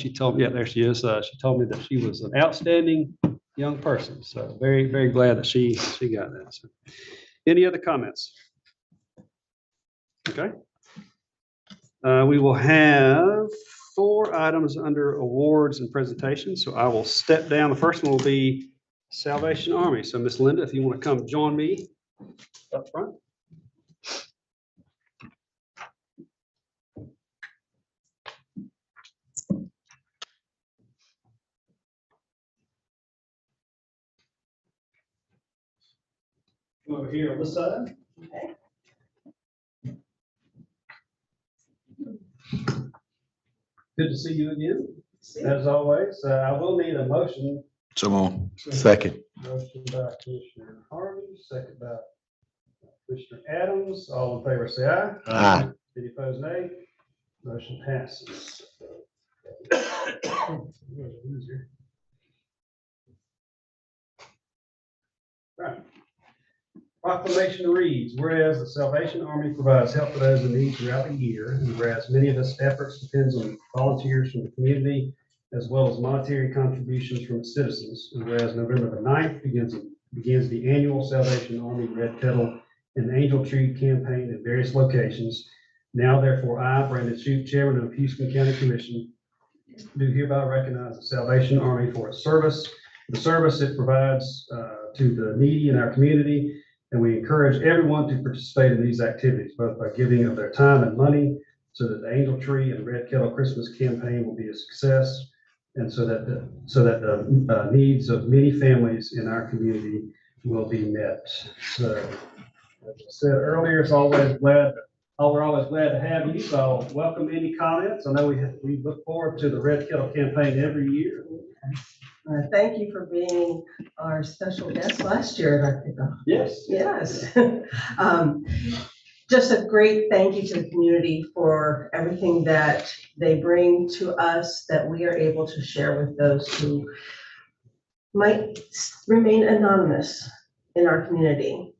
She told me, yeah, there she is. She told me that she was an outstanding young person. So very, very glad that she got that. So, any other comments? Okay. We will have 4 items under awards and presentations. So I will step down. The first one will be Salvation Army. So Miss Linda, if you want to come join me up front. Come over here on this side. Okay. Good to see you again, as always. I will need a motion. So on. Second. Motion by Commissioner Harvey, second by Commissioner Adams. All in favor, say aye. Aye. Any opposed, nay. Motion passes. Right. Proclamation reads, whereas the Salvation Army provides help for those in need throughout the year, and whereas many of its efforts depends on volunteers from the community as well as monetary contributions from its citizens, and whereas November the 9th begins the annual Salvation Army Red Kettle and Angel Tree campaign at various locations. Now, therefore, I, Brandon Shoup, Chairman of Houston County Commission, do hereby recognize the Salvation Army for its service, the service it provides to the needy in our community. And we encourage everyone to participate in these activities, both by giving of their time and money, so that the Angel Tree and Red Kettle Christmas campaign will be a success, and so that the needs of many families in our community will be met. So, as I said earlier, we're always glad to have you. So I'll welcome any comments. I know we look forward to the Red Kettle campaign every year. Thank you for being our special guest last year at our kickoff. Yes. Yes. Just a great thank you to the community for everything that they bring to us that we are able to share with those who might remain anonymous in our community.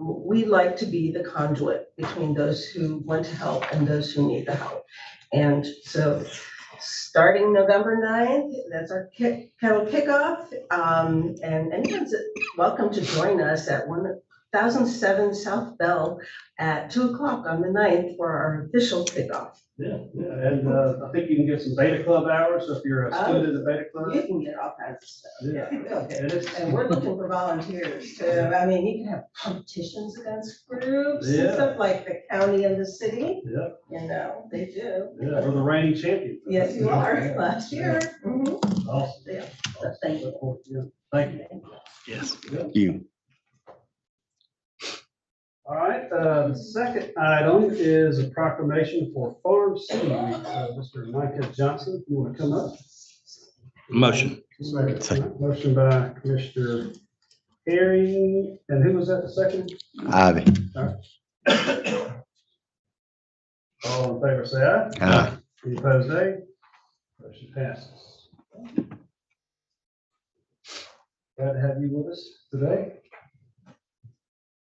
We like to be the conduit between those who want to help and those who need the help. And so starting November 9th, that's our kettle kickoff. And anyone's welcome to join us at 1007 South Bell at 2 o'clock on the 9th for our official kickoff. Yeah, and I think you can get some Beta Club hours if you're a student at Beta Club. You can get all kinds of stuff. Yeah. And we're looking for volunteers too. I mean, you can have competitions against groups and stuff like the county and the city. Yeah. You know, they do. Yeah, we're the reigning champions. Yes, you are, last year. Mhm. Awesome. Yeah, so thank you. Yeah, thank you. Yes. Good. You. All right, the second item is a proclamation for Farm City Week. Mr. Micah Johnson, if you want to come up. Motion. Second. Motion by Commissioner Herring, and who was that, the second? Ivy. All in favor, say aye. Aye. Any opposed, nay. Motion passes. Glad to have you with us today.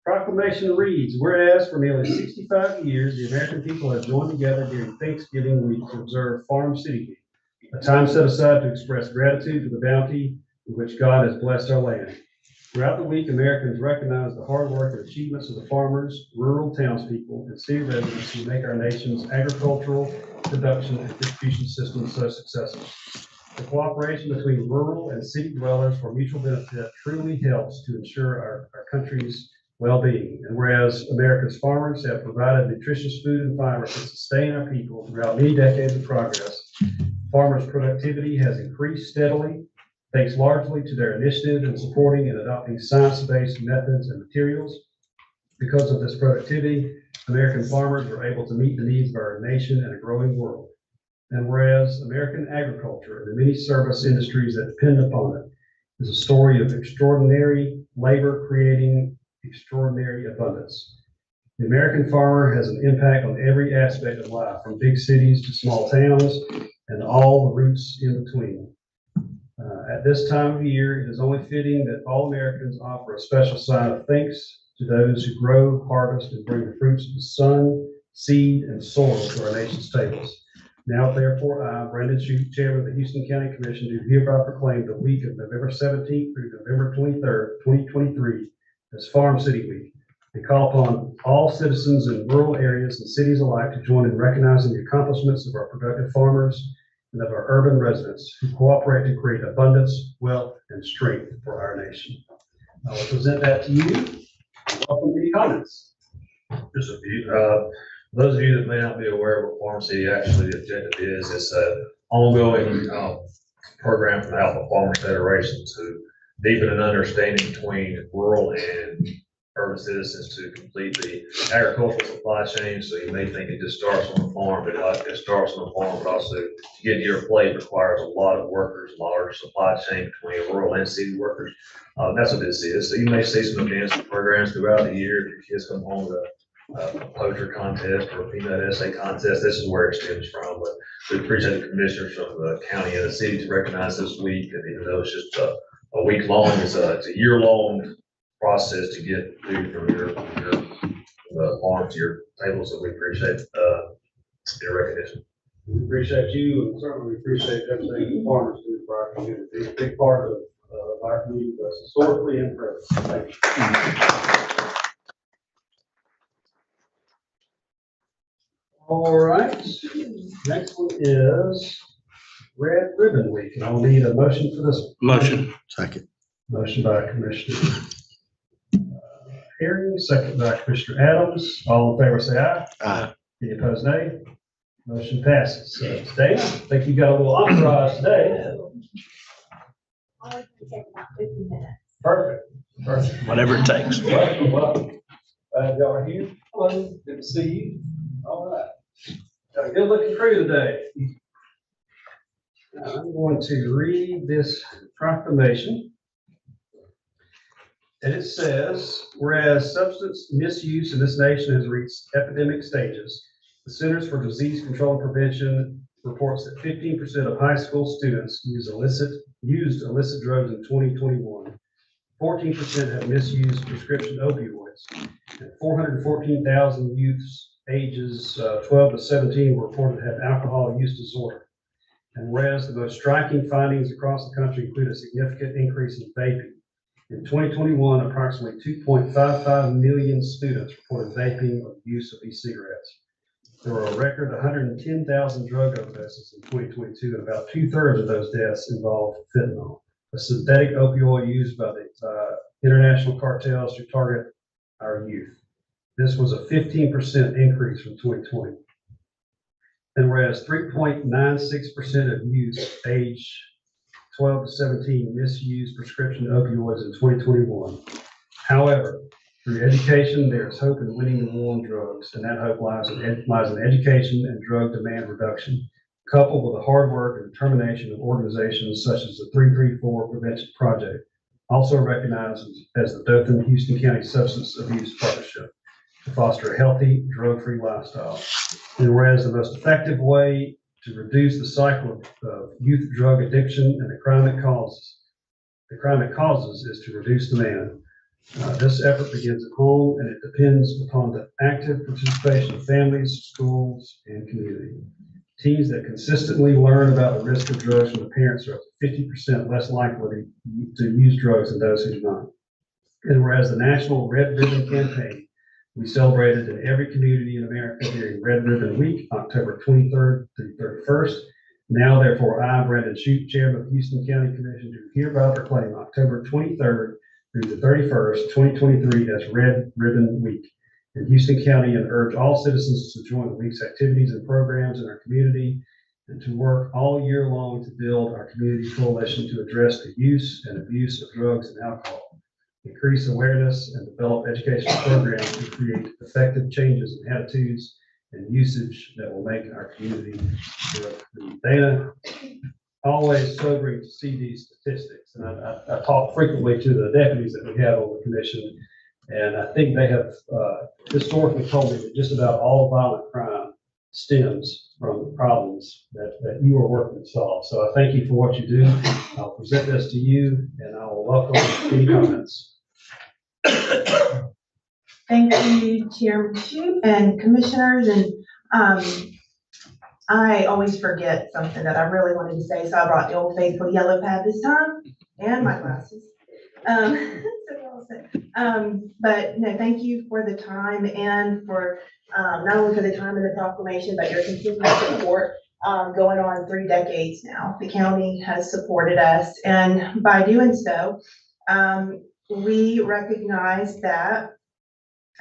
Proclamation reads, whereas for nearly 65 years, the American people have joined together during Thanksgiving week to observe Farm City Week, a time set aside to express gratitude for the bounty with which God has blessed our land. Throughout the week, Americans recognize the hard work and achievements of the farmers, rural townspeople, and city residents who make our nation's agricultural production and distribution system so successful. The cooperation between rural and city dwellers for mutual benefit truly helps to ensure our country's well-being. And whereas America's farmers have provided nutritious food and fiber to sustain our people throughout many decades of progress, farmers' productivity has increased steadily, thanks largely to their initiative in supporting and adopting science-based methods and materials. Because of this productivity, American farmers are able to meet the needs of our nation and a growing world. And whereas American agriculture and the many service industries that depend upon it is a story of extraordinary labor creating extraordinary abundance. The American farmer has an impact on every aspect of life, from big cities to small towns and all the roots in between. At this time of year, it is only fitting that all Americans offer a special sign of thanks to those who grow, harvest, and bring the fruits of the sun, seed, and soil to our nation's tables. Now therefore, I, Brandon Shute, Chairman of the Houston County Commission, do hereby proclaim the week of November 17th through November 23rd, 2023 as Farm City Week, and call upon all citizens in rural areas and cities alike to join in recognizing the accomplishments of our productive farmers and of our urban residents who cooperate to create abundance, wealth, and strength for our nation. I will present that to you. Welcome to any comments. Just a few. Those of you that may not be aware of what Farm City actually the objective is, it's an ongoing program from the Alpha Farmers Federation to deepen an understanding between rural and urban citizens to complete the agricultural supply chain. So you may think it just starts on the farm, but it starts on the farm, but also to get to your plate requires a lot of workers, a large supply chain between rural and city workers. That's what this is. So you may see some events and programs throughout the year. If your kids come home with a poacher contest or a peanut essay contest, this is where it stems from. But we appreciate the commissioners from the county and the city to recognize this week. And even though it's just a week long, it's a year-long process to get food from your farm to your table. So we appreciate your recognition. We appreciate you, and certainly we appreciate everything the farmers do for our community. It's a big part of our community, but historically and presently. Thank you. All right, next one is Red Ribbon Week, and I'll need a motion for this. Motion. Second. Motion by Commissioner Herring, second by Commissioner Adams. All in favor, say aye. Aye. Any opposed, nay? Motion passes. So, Dana, I think you got a little entourage today. Only can take about 50 minutes. Perfect. Perfect. Whatever it takes. Welcome, welcome. Glad y'all are here. Hello, good to see you. All right. Got a good looking crew today. Now, I'm going to read this proclamation. And it says, whereas substance misuse in this nation has reached epidemic stages, the Centers for Disease Control and Prevention reports that 15% of high school students used illicit drugs in 2021. 14% have misused prescription opioids, and 414,000 youths ages 12 to 17 were reported to have alcohol use disorder. And whereas the most striking findings across the country include a significant increase in vaping. In 2021, approximately 2.55 million students reported vaping or use of e-cigarettes. There were a record 110,000 drug overdoses in 2022, and about 2/3 of those deaths involved fentanyl, a synthetic opioid used by the international cartels to target our youth. This was a 15% increase from 2020. And whereas 3.96% of youth age 12 to 17 misused prescription opioids in 2021. However, through education, there is hope in winning the war on drugs, and that hope lies in education and drug demand reduction, coupled with the hard work and determination of organizations such as the 334 Prevention Project, also recognized as the Dothan-Houston County Substance Abuse Partnership, to foster a healthy, drug-free lifestyle. And whereas the most effective way to reduce the cycle of youth drug addiction and the crime it causes is to reduce demand. This effort begins at home, and it depends upon the active participation of families, schools, and community. Teens that consistently learn about the risk of drugs from the parents are up to 50% less likely to use drugs than those who do not. And whereas the National Red Ribbon Campaign we celebrated in every community in America during Red Ribbon Week, October 23rd through 31st. Now, therefore, I, Brandon Shute, Chairman of the Houston County Commission, do hereby proclaim October 23rd through the 31st, 2023 as Red Ribbon Week in Houston County, and urge all citizens to join the week's activities and programs in our community and to work all year long to build our community coalition to address the use and abuse of drugs and alcohol, increase awareness, and develop educational programs to create effective changes in attitudes and usage that will make our community drug-free. Dana, always sobering to see these statistics, and I talk frequently to the deputies that we have on the commission, and I think they have historically told me that just about all violent crime stems from the problems that you are working to solve. So I thank you for what you do. I'll present this to you, and I will welcome any comments. Thank you, Chairman Shute and commissioners. And I always forget something that I really wanted to say, so I brought the old faithful yellow pad this time and my glasses. So well said. But no, thank you for the time and for, not only for the time of the proclamation, but your continued support, going on 3 decades now. The county has supported us, and by doing so, we recognize that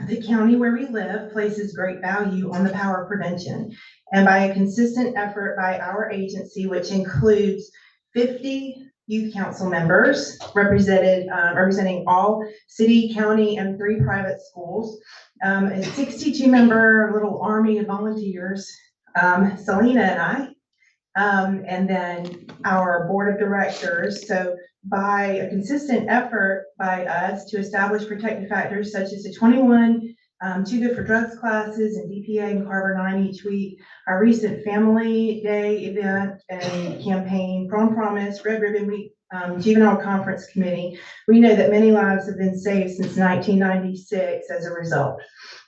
the county where we live places great value on the power of prevention. And by a consistent effort by our agency, which includes 50 youth council members representing all city, county, and 3 private schools, a 62-member little army of volunteers, Selena and I, and then our board of directors. So by a consistent effort by us to establish protective factors such as the 21 Too Good for Drugs classes and DPA and Carver 9 each week, our recent Family Day event and campaign, Prom Promise, Red Ribbon Week, Juvenile Conference Committee, we know that many lives have been saved since 1996 as a result.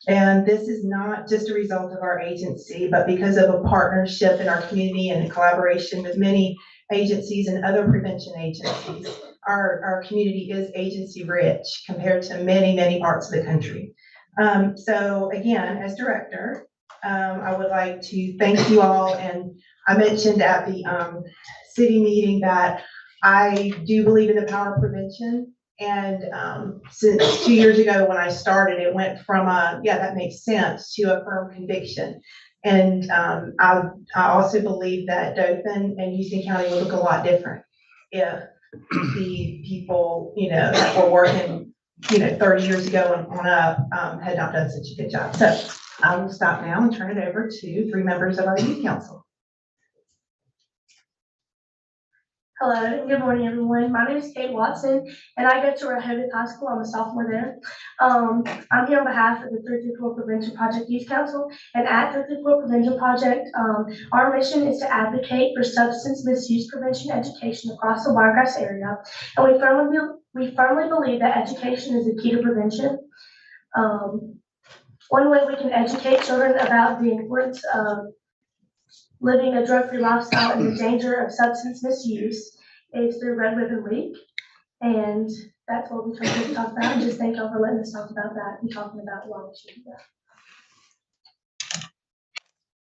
And this is not just a result of our agency, but because of a partnership in our community and a collaboration with many agencies and other prevention agencies. Our community is agency rich compared to many, many parts of the country. So again, as director, I would like to thank you all. And I mentioned at the city meeting that I do believe in the power of prevention. And since 2 years ago when I started, it went from yeah, that makes sense, to a firm conviction. And I also believe that Dothan and Houston County would look a lot different if the people, that were working, 30 years ago and on up, had not done such a good job. So I will stop now and turn it over to 3 members of our youth council. Hello, and good morning, everyone. My name is Kate Watson, and I go to Rehoboth High School. I'm a sophomore there. I'm here on behalf of the 334 Prevention Project Youth Council, and at 334 Prevention Project, our mission is to advocate for substance misuse prevention education across the Wiregrass area, and we firmly believe that education is the key to prevention. One way we can educate children about the importance of living a drug-free lifestyle and the danger of substance misuse is through Red Ribbon Week. And that's what we come here to talk about. And just thank y'all for letting us talk about that and talking about why we should do that.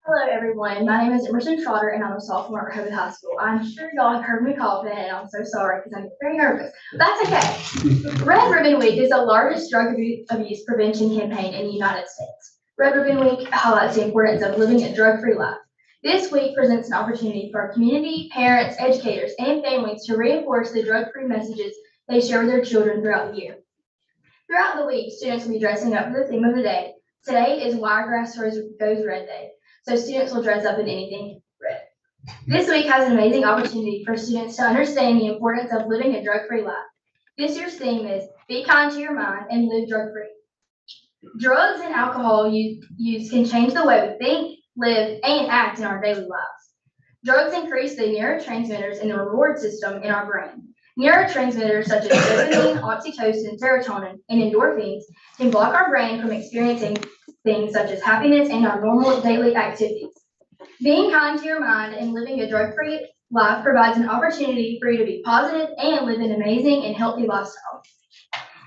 Hello, everyone. My name is Emerson Trotter, and I'm a sophomore at Rehoboth High School. I'm sure y'all have heard me coughing, and I'm so sorry because I'm very nervous. That's okay. Red Ribbon Week is the largest drug abuse prevention campaign in the United States. Red Ribbon Week highlights the importance of living a drug-free life. This week presents an opportunity for our community, parents, educators, and families to reinforce the drug-free messages they share with their children throughout the year. Throughout the week, students will be dressing up for the theme of the day. Today is Wiregrass Goes Red Day, so students will dress up in anything red. This week has an amazing opportunity for students to understand the importance of living a drug-free life. This year's theme is Be Kind to Your Mind and Live Drug-Free. Drugs and alcohol use can change the way we think, live, and act in our daily lives. Drugs increase the neurotransmitters in the reward system in our brain. Neurotransmitters such as dopamine, oxytocin, serotonin, and endorphins can block our brain from experiencing things such as happiness and our normal daily activities. Being kind to your mind and living a drug-free life provides an opportunity for you to be positive and live an amazing and healthy lifestyle.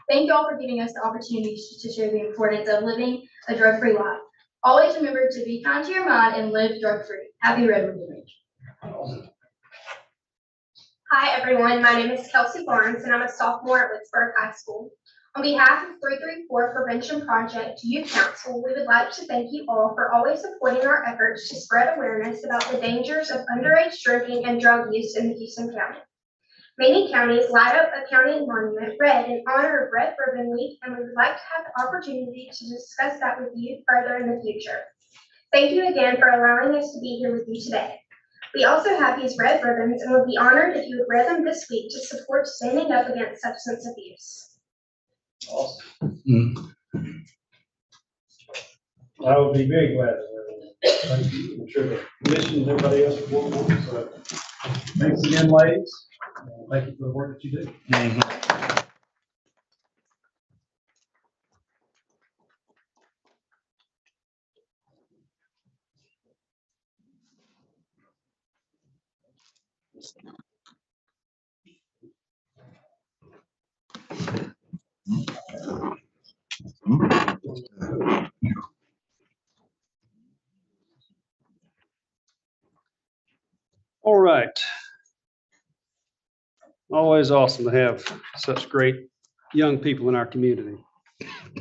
Thank you all for giving us the opportunity to share the importance of living a drug-free life. Always remember to be kind to your mind and live drug-free. Happy Red Ribbon Week. Hi, everyone. My name is Kelsey Barnes, and I'm a sophomore at Wicksburg High School. On behalf of 334 Prevention Project Youth Council, we would like to thank you all for always supporting our efforts to spread awareness about the dangers of underage drinking and drug use in the Houston County. Many counties light up a county monument red in honor of Red Ribbon Week, and we would like to have the opportunity to discuss that with you further in the future. Thank you again for allowing us to be here with you today. We also have these red ribbons and would be honored if you would wear them this week to support standing up against substance abuse. Awesome. I would be very glad to wear that. Thank you. I'm sure the commission and everybody else would want one. So thanks again, ladies. Thank you for the work that you do. All right. Always awesome to have such great young people in our community.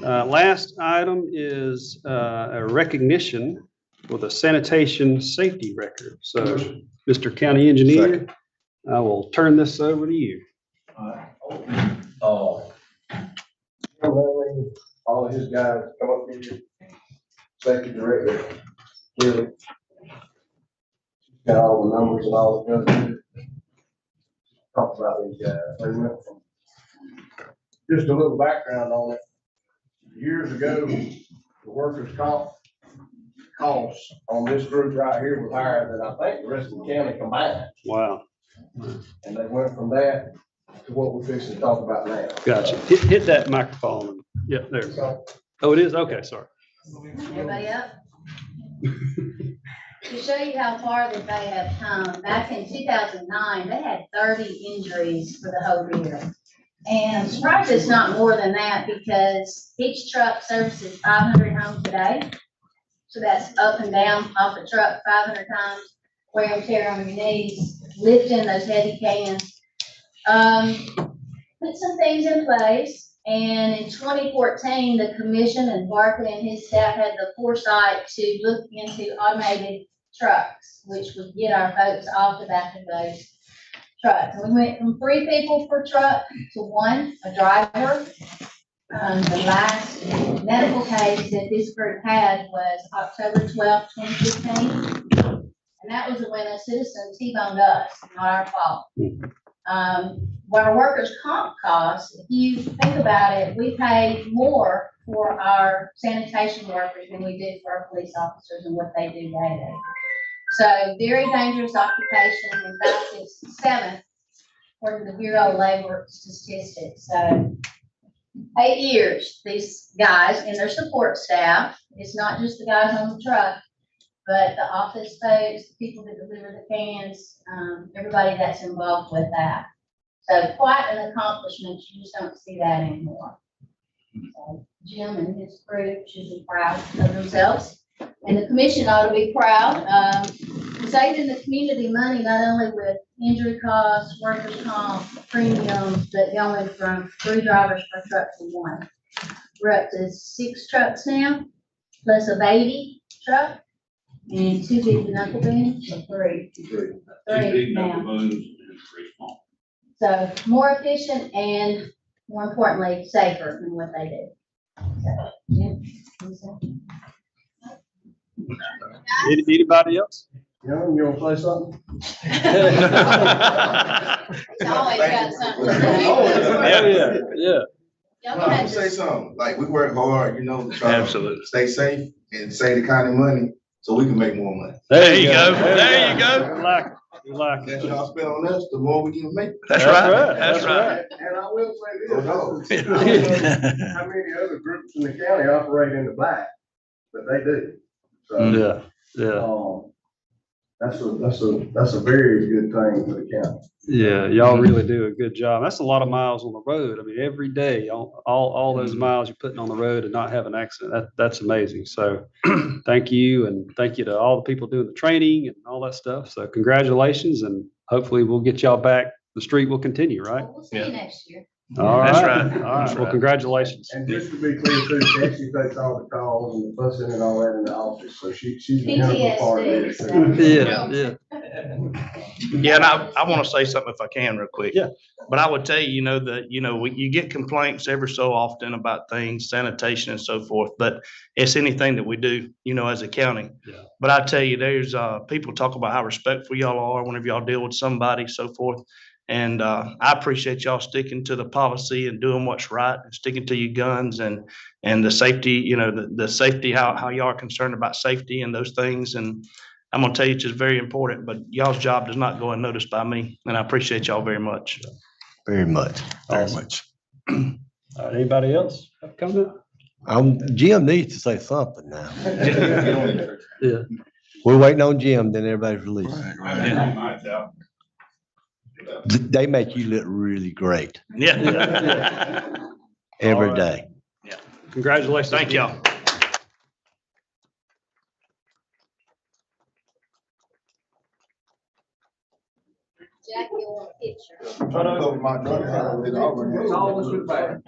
Last item is a recognition for the sanitation safety record. So, Mr. County Engineer, I will turn this over to you. All of his guys come up here, safety director, Kelly. Got all the numbers and all the guns. Talk about these guys. They went from, just a little background on it. Years ago, the workers' comp costs on this group right here was higher than I think the rest of the county combined. Wow. And they went from that to what we're fixing to talk about now. Gotcha. Hit that microphone. Yeah, there. So, Oh, it is? Okay, sorry. Everybody up? To show you how far that they have come, back in 2009, they had 30 injuries for the whole year. And I'm surprised it's not more than that because each truck services 500 homes a day. So that's up and down off the truck 500 times, wear and tear on your knees, lifting those heavy cans. Put some things in place. And in 2014, the commission and Barkley and his staff had the foresight to look into automated trucks, which would get our folks off the back of those trucks. And we went from 3 people per truck to 1, a driver. The last medical case that this group had was October 12, 2015. And that was when a citizen T-boned us, not our fault. What our workers' comp costs, if you think about it, we pay more for our sanitation workers than we do for our police officers and what they do daily. So very dangerous occupation. In fact, it's 7th according to the Bureau of Labor Statistics. So 8 years, these guys and their support staff, it's not just the guys on the truck, but the office folks, the people that deliver the cans, everybody that's involved with that. So quite an accomplishment. You just don't see that anymore. So Jim and his group should be proud of themselves. And the commission ought to be proud. Saving the community money, not only with injury costs, workers' comp, premiums, but going from 3 drivers per truck to 1. We're up to 6 trucks now, plus a baby truck and 2 big knuckle booms, so 3. 3 now. So more efficient and more importantly, safer than what they do. So, Jim, Anybody else? Young, you wanna say something? He's always got something to Yeah, yeah. Y'all No, go I'm ahead. gonna say something, like, we work hard, you know, to try to Absolutely. stay safe and save the county money, so we can make more money. There you go. There you go. We like it. We like The less it. y'all spend on us, the more we can make. That's right. That's right. And I will say this, I Oh, don't know how many other groups in the county operate in the black, but they do. So, Yeah, that's a very good thing for the county. yeah. Y'all really do a good job. That's a lot of miles on the road. I mean, every day, all those miles you're putting on the road and not have an accident. That's amazing. So thank you. And thank you to all the people doing the training and all that stuff. So congratulations, and hopefully we'll get y'all back. The street will continue, right? We'll see you next year. All That's right. right. All That's right. Well, right. congratulations. And just to be clear too, Cassie takes all the calls and the fussing and all that in the office, so she's a integral part of this. PTSD. Yeah. Yeah, and I want to say something if I can real quick. Yeah. But I would tell you, you get complaints every so often about things, sanitation and so forth, but it's anything that we do, as a county. Yeah. But I tell you, there's, people talk about how respectful y'all are whenever y'all deal with somebody, so forth. And, I appreciate y'all sticking to the policy and doing what's right and sticking to your guns and the safety, the safety, how y'all are concerned about safety and those things. And I'm gonna tell you, it's just very important, but y'all's job does not go unnoticed by me, and I appreciate y'all very much. Very much. Very Awesome. much. All right, anybody else have a comment? Jim needs to say something now. Yeah. We're waiting on Jim, then everybody's released. They make you look really great Yeah. every All day. right. Congratulations. Thank y'all. Jackie will want a picture. Trying to go with my drug handler with Auburn. It's always with back.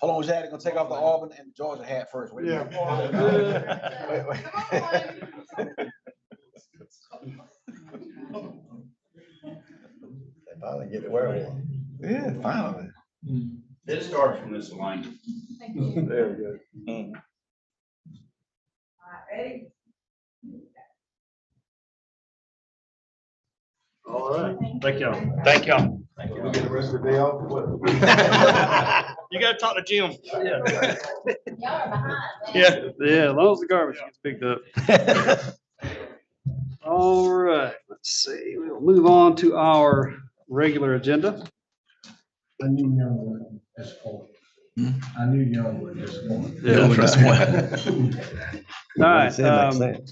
Hold on, Zaddy, gonna take off the Auburn and Georgia hat first. Wait a minute. They finally get to wear one. Yeah, finally. It starts from this line. There we go. All right. Thank y'all. Thank y'all. We get the rest of the day off. You gotta talk to Jim. Y'all are behind. man. Yeah. Yeah, as long as the garbage gets picked up. All right, let's see. We'll move on to our regular agenda. I knew Young would disappoint. I knew Young would disappoint. Yeah, that's All All right.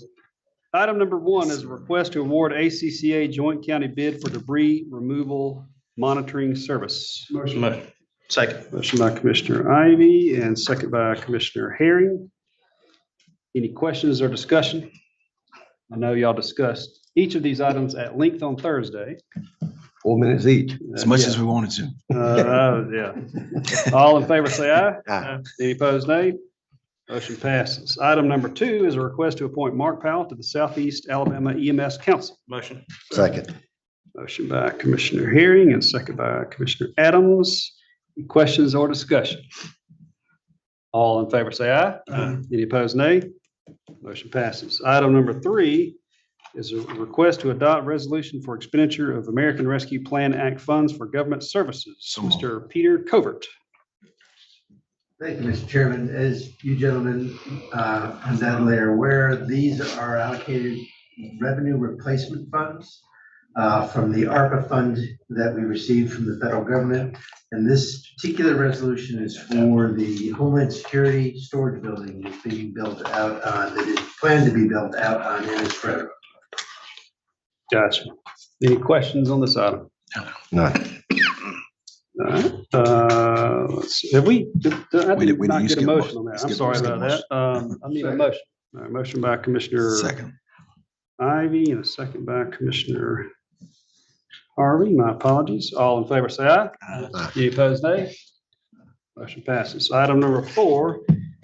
Item number 1 is a request to award ACCA joint county bid for debris removal monitoring service. Motion. Second. Motion by Commissioner Ivy and second by Commissioner Herring. Any questions or discussion? I know y'all discussed each of these items at length on Thursday. 4 minutes each. As much as we wanted to. Yeah. All in favor, say aye. Aye. Any opposed, nay. Motion passes. Item number 2 is a request to appoint Mark Powell to the Southeast Alabama EMS Council. Motion. Second. Motion by Commissioner Herring and second by Commissioner Adams. Any questions or discussion? All in favor, say aye. Any opposed, nay. Motion passes. Item number 3 is a request to adopt resolution for expenditure of American Rescue Plan Act funds for government services. Mr. Peter Covert. Thank you, Mr. Chairman. As you gentlemen undoubtedly are aware, these are allocated revenue replacement funds from the ARPA fund that we received from the federal government. And this particular resolution is for the Homeland Security storage building that's being built out, that is planned to be built out on Ennis Road. Gotcha. Any questions on this item? No. All right, let's see, have we, I did not get a motion on that. I'm sorry about that. I need a motion. All right, motion by Commissioner Ivy and a second by Commissioner Harvey. My apologies. All in favor, say aye. Aye. Any opposed, nay. Motion passes. Item number 4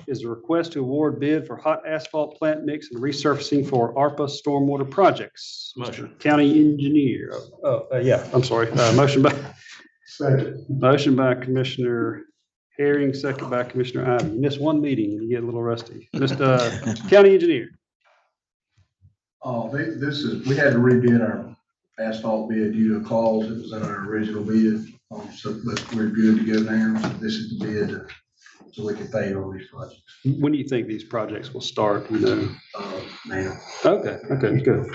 is a request to award bid for hot asphalt plant mix and resurfacing for ARPA stormwater projects. Motion. County engineer. Yeah, I'm sorry. Motion by Second. Motion by Commissioner Herring, second by Commissioner Ivy. You miss one meeting and you get a little rusty. Mr. County Engineer. This is, we had to rebid our asphalt bid due to a clause that was in our original bid. But we're good to go now. So this is the bid so we can pay on these projects. When do you think these projects will start? You know? Now. Okay, good.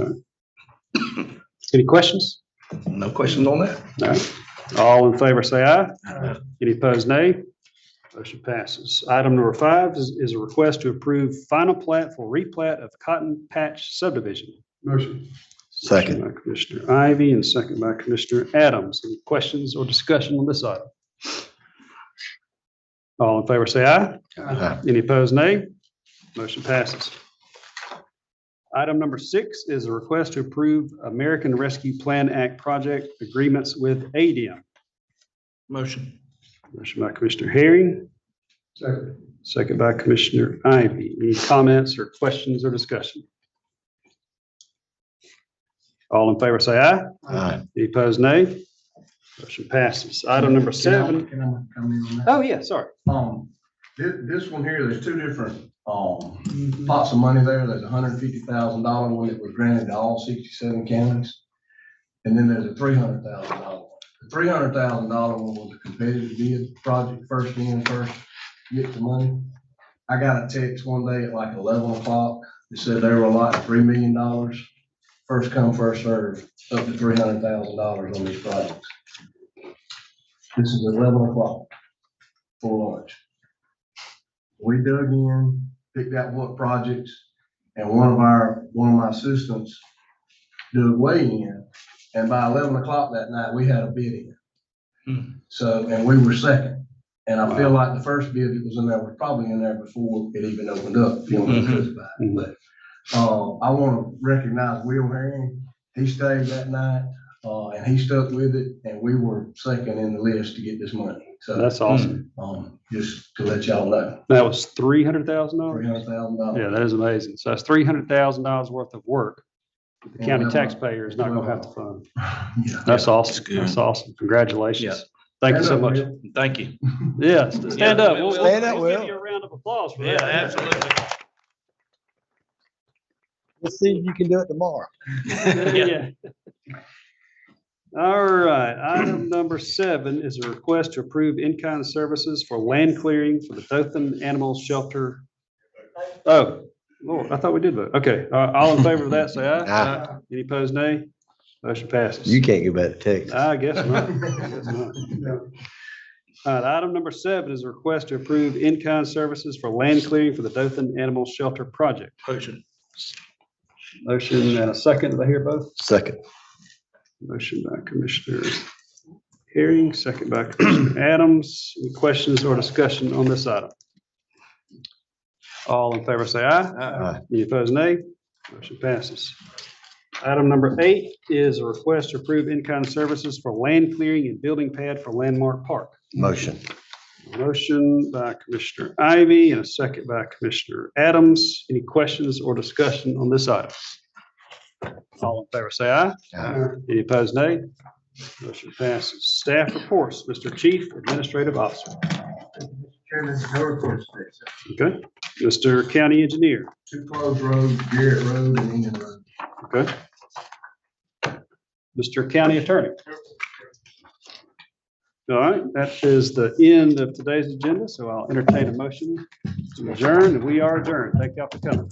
All right. Any questions? No questions on that. All right. All in favor, say aye. Any opposed, nay. Motion passes. Item number 5 is a request to approve final plat for replat of Cotton Patch subdivision. Motion. Second. Motion by Commissioner Ivy and second by Commissioner Adams. Any questions or discussion on this item? All in favor, say aye. Aye. Any opposed, nay. Motion passes. Item number 6 is a request to approve American Rescue Plan Act project agreements with ADM. Motion. Motion by Commissioner Herring, Second. second by Commissioner Ivy. Any comments or questions or discussion? All in favor, say aye. Aye. Any opposed, nay. Motion passes. Item number 7. Can I come in on that? Oh, yeah, sorry. This one here, there's two different, pots of money there. There's $150,000 one that was granted to all 67 counties. And then there's a $300,000 one. The $300,000 one was a competitive bid project, first in, first get the money. I got a text one day at like 11 o'clock that said they were allotted $3 million. First come, first served, up to $300,000 on these projects. This is 11 o'clock for lunch. We dug in, picked out what projects, and one of my assistants dug way in. And by 11 o'clock that night, we had a bid in. So, and we were second. And I feel like the first bid that was in there was probably in there before it even opened up, if you want to talk about it. But, I want to recognize Will Herring. He stayed that night, and he stuck with it, and we were second in the list to get this money. So That's awesome. just to let y'all know, That was $300,000? $300,000. Yeah, that is amazing. So that's $300,000 worth of work. The county taxpayer is not gonna have to fund. Yeah. That's awesome. That's awesome. Congratulations. Thank you so much. Thank you. Yeah, stand up. We'll Stand up, give Will. you a round of applause for Yeah, that. absolutely. Let's see if you can do it tomorrow. Yeah. All right, item number 7 is a request to approve in-kind services for land clearing for the Dothan Animal Shelter. Oh, Lord, I thought we did vote. Okay, all in favor of that, say aye. Aye. Any opposed, nay? Motion passes. You can't go back to Texas. I guess not. I guess not. All right, item number 7 is a request to approve in-kind services for land clearing for the Dothan Animal Shelter Project. Motion. Motion and a second. Did I hear both? Second. Motion by Commissioner Herring, second by Commissioner Adams. Any questions or discussion on this item? All in favor say aye. Aye. Any opposed, nay? Motion passes. Item number 8 is a request to approve in-kind services for land clearing and building pad for Landmark Park. Motion. Motion by Commissioner Ivy and a second by Commissioner Adams. Any questions or discussion on this item? All in favor say aye. Aye. Any opposed, nay? Motion passes. Staff reports, Mr. Chief Administrative Officer. Chairman, no reports today, sir. Okay. Mr. County Engineer. 2 closed roads, Garrett Road and Indian Road. Okay. Mr. County Attorney. All right, that is the end of today's agenda, so I'll entertain a motion to adjourn, and we are adjourned. Thank y'all for coming.